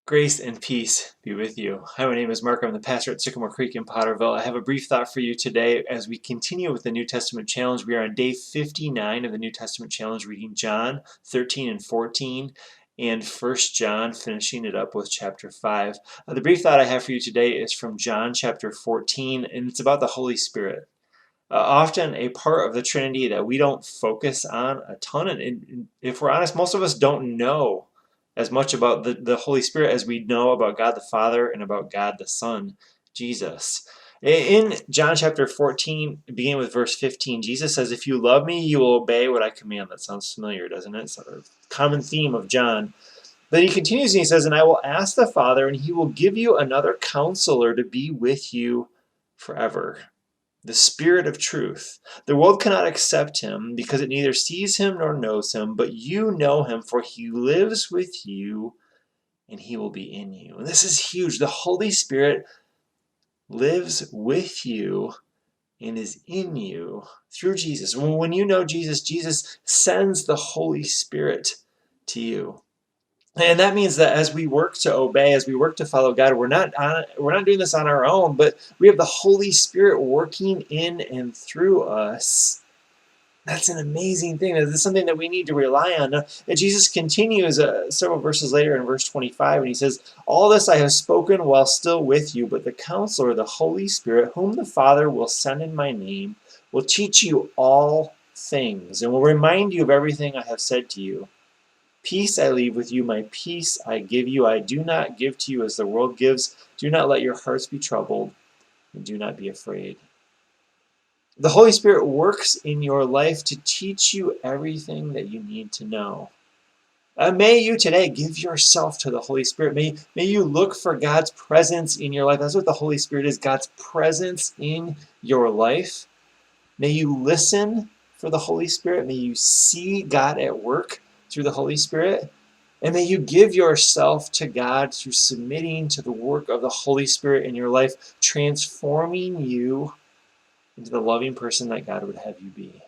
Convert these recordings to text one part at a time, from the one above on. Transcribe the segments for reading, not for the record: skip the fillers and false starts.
Grace and peace be with you. Hi, my name is Mark. I'm the pastor at Sycamore Creek in Potterville. I have a brief thought for you today as we continue with the New Testament challenge. We are on day 59 of the New Testament challenge, reading John 13 and 14 and 1 John, finishing it up with chapter 5. The brief thought I have for you today is from John chapter 14, and it's about the Holy Spirit. Often a part of the Trinity that we don't focus on a ton, and if we're honest, most of us don't know as much about the Holy Spirit as we know about God the Father and about God the Son, Jesus. In John chapter 14, beginning with verse 15, Jesus says, "If you love me, you will obey what I command." That sounds familiar, doesn't it? It's a common theme of John. Then he continues and he says, "And I will ask the Father, and he will give you another counselor to be with you forever, the Spirit of truth. The world cannot accept him because it neither sees him nor knows him, but you know him, for he lives with you and he will be in you." And this is huge. The Holy Spirit lives with you and is in you through Jesus. When you know Jesus, Jesus sends the Holy Spirit to you. And that means that as we work to obey, as we work to follow God, we're not doing this on our own, but we have the Holy Spirit working in and through us. That's an amazing thing. This is something that we need to rely on. And Jesus continues several verses later in verse 25, and he says, "All this I have spoken while still with you, but the Counselor, the Holy Spirit, whom the Father will send in my name, will teach you all things and will remind you of everything I have said to you. Peace I leave with you, my peace I give you. I do not give to you as the world gives. Do not let your hearts be troubled, and do not be afraid." The Holy Spirit works in your life to teach you everything that you need to know. May you today give yourself to the Holy Spirit. May you look for God's presence in your life. That's what the Holy Spirit is, God's presence in your life. May you listen for the Holy Spirit. May you see God at work through the Holy Spirit. And may you give yourself to God through submitting to the work of the Holy Spirit in your life, transforming you into the loving person that God would have you be.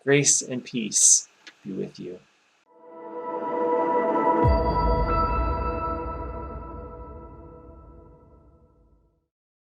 Grace and peace be with you.